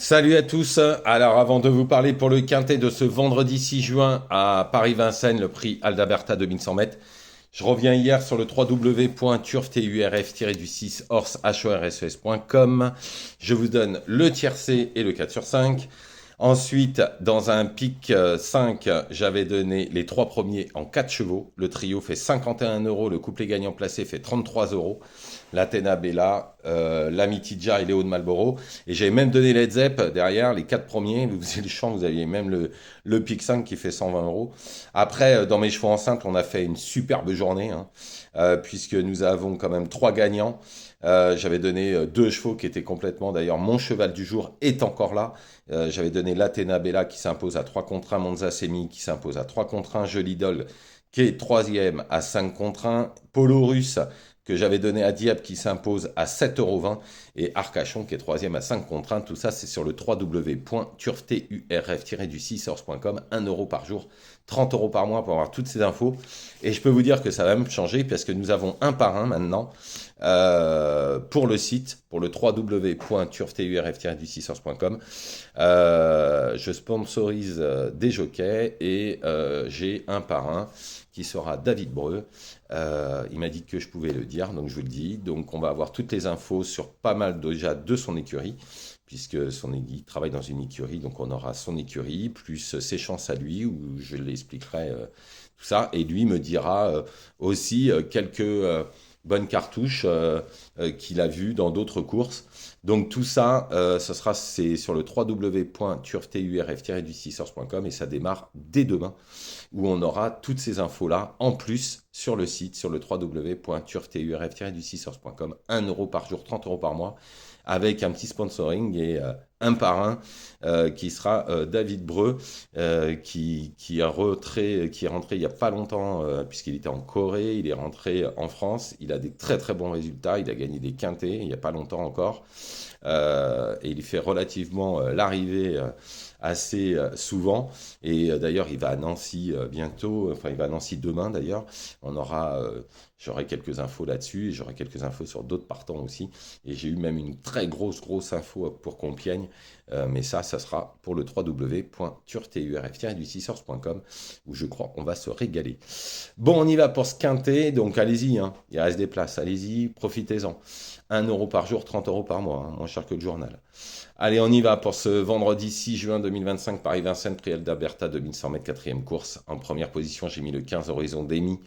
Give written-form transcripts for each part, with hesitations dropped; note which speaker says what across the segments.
Speaker 1: Salut à tous. Alors, avant de vous parler pour le quintet de ce vendredi 6 juin à Paris-Vincennes, le prix Aldaberta 2100 mètres, je reviens hier sur le www.turfturf-6horses.com. Je vous donne le tiercé et le 4 sur 5. Ensuite, dans un pic 5, j'avais donné les trois premiers en 4 chevaux. Le trio fait 51 euros, le couplet gagnant placé fait 33 euros. L'Athena Bella, l'Amitidja et Léo de Malboro. Et j'avais même donné Led Zepp derrière, les 4 premiers. Vous faisiez le champ, vous aviez même le pic 5 qui fait 120 euros. Après, dans mes chevaux en simple, on a fait une superbe journée, hein, puisque nous avons quand même 3 gagnants. J'avais donné 2 chevaux qui étaient complètement, d'ailleurs, mon cheval du jour est encore là. J'avais donné l'Athena Bella qui s'impose à 3 contre 1, Monza Semi qui s'impose à 3 contre 1, Jolie Doll qui est troisième à 5 contre 1, Polo Russe que j'avais donné à Diab qui s'impose à 7,20 € et Arcachon qui est troisième à 5 contre 1. Tout ça, c'est sur le www.turf-du6horse.com. 1 € par jour, 30 € par mois pour avoir toutes ces infos. Et je peux vous dire que ça va même changer parce que nous avons un par un maintenant pour le site, pour le www.turf-du6horse.com. Je sponsorise des jockeys et j'ai un par un qui sera David Breu. Il m'a dit que je pouvais le dire, donc je vous le dis. Donc on va avoir toutes les infos sur pas mal déjà de son écurie, puisque il travaille dans une écurie, donc on aura son écurie, plus ses chances à lui, où je l'expliquerai tout ça. Et lui me dira aussi quelques bonnes cartouches qu'il a vues dans d'autres courses. Donc tout ça, c'est sur le www.turf-du6horse.com et ça démarre dès demain où on aura toutes ces infos-là en plus sur le site, sur le www.turf-du6horse.com. 1 € par jour, 30 € par mois, avec un petit sponsoring et un par un qui sera David Breu, qui est rentré il n'y a pas longtemps, puisqu'il était en Corée, il est rentré en France, il a des très très bons résultats, il a gagné des quintés il n'y a pas longtemps encore, et il fait relativement l'arrivée assez souvent. Et d'ailleurs, il va à Nancy bientôt, enfin il va à Nancy demain d'ailleurs. J'aurai quelques infos là-dessus, et j'aurai quelques infos sur d'autres partants aussi. Et j'ai eu même une très grosse info pour Compiègne, mais ça sera pour le www.turf-du6horse.com où je crois qu'on va se régaler. Bon, on y va pour ce quintet, donc allez-y, hein, il reste des places, allez-y, profitez-en. 1 € par jour, 30 € par mois, hein, moins cher que le journal. Allez, on y va pour ce vendredi 6 juin 2025, Paris-Vincennes, Prix d'Alberta, 2100 mètres, quatrième course. En première position, j'ai mis le 15 Horizon Demi.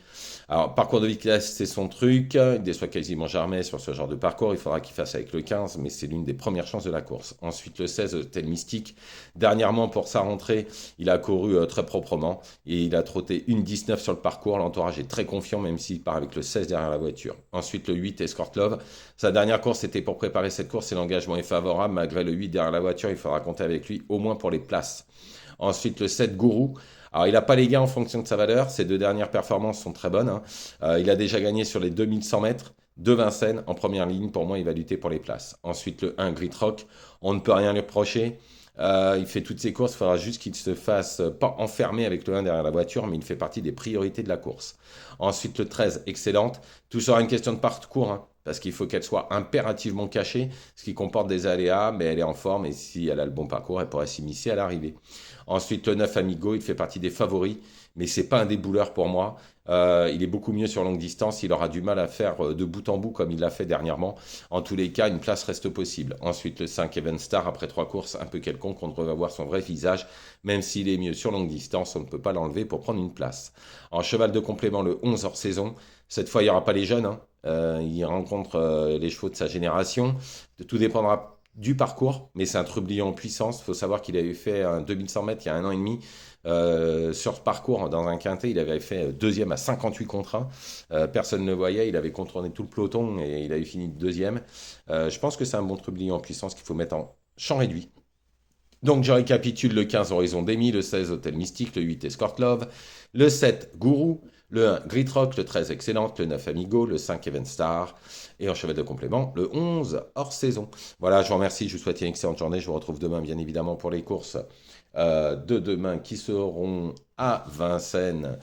Speaker 1: Alors, parcours de vitesse, c'est son truc. Il déçoit quasiment jamais sur ce genre de parcours. Il faudra qu'il fasse avec le 15, mais c'est l'une des premières chances de la course. Ensuite, le 16, Hôtel Mystique. Dernièrement, pour sa rentrée, il a couru très proprement et il a trotté une 19 sur le parcours. L'entourage est très confiant, même s'il part avec le 16 derrière la voiture. Ensuite, le 8, Escort Love. Sa dernière course, c'était pour préparer cette course et l'engagement est favorable. Malgré le 8 derrière la voiture, il faudra compter avec lui au moins pour les places. Ensuite, le 7, Gourou. Alors, il n'a pas les gains en fonction de sa valeur. Ses deux dernières performances sont très bonnes, hein. Il a déjà gagné sur les 2100 mètres de Vincennes en première ligne. Pour moi, il va lutter pour les places. Ensuite, le 1, Grit Rock. On ne peut rien lui reprocher. Il fait toutes ses courses. Il faudra juste qu'il se fasse pas enfermer avec le 1 derrière la voiture, mais il fait partie des priorités de la course. Ensuite, le 13, Excellente. Tout sera une question de parcours, hein, parce qu'il faut qu'elle soit impérativement cachée, ce qui comporte des aléas, mais elle est en forme et si elle a le bon parcours, elle pourrait s'immiscer à l'arrivée. Ensuite, le 9, Amigo, il fait partie des favoris, mais c'est pas un débouleur pour moi. Il est beaucoup mieux sur longue distance, il aura du mal à faire de bout en bout comme il l'a fait dernièrement. En tous les cas, une place reste possible. Ensuite, le 5, Even Star, après 3 courses un peu quelconques, on devrait voir son vrai visage. Même s'il est mieux sur longue distance, on ne peut pas l'enlever pour prendre une place. En cheval de complément, le 11 hors saison. Cette fois, il n'y aura pas les jeunes, hein. Il rencontre les chevaux de sa génération. Tout dépendra du parcours, mais c'est un trublion en puissance. Il faut savoir qu'il avait fait un 2100 mètres il y a 1 an et demi. Sur ce parcours, dans un quintet, il avait fait deuxième à 58 contre 1. Personne ne le voyait, il avait contourné tout le peloton et il avait fini deuxième. Je pense que c'est un bon trublion en puissance qu'il faut mettre en champ réduit. Donc je récapitule: le 15 Horizon Demi, le 16 Hôtel Mystique, le 8 Escort Love, le 7 Gourou, le 1 Grit Rock, le 13 Excellente, le 9 Amigo, le 5 Even Star et en cheval de complément le 11 hors saison. Voilà, je vous remercie, je vous souhaite une excellente journée, je vous retrouve demain bien évidemment pour les courses de demain qui seront à Vincennes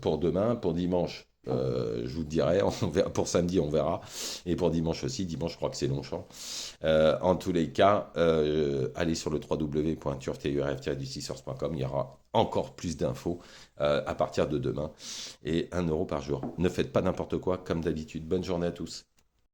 Speaker 1: pour demain, pour dimanche. Je vous le dirai. Pour samedi, on verra. Et pour dimanche aussi. Dimanche, je crois que c'est Longchamp. En tous les cas, allez sur le www.turf-du6source.com. Il y aura encore plus d'infos à partir de demain. Et 1 euro par jour. Ne faites pas n'importe quoi, comme d'habitude. Bonne journée à tous.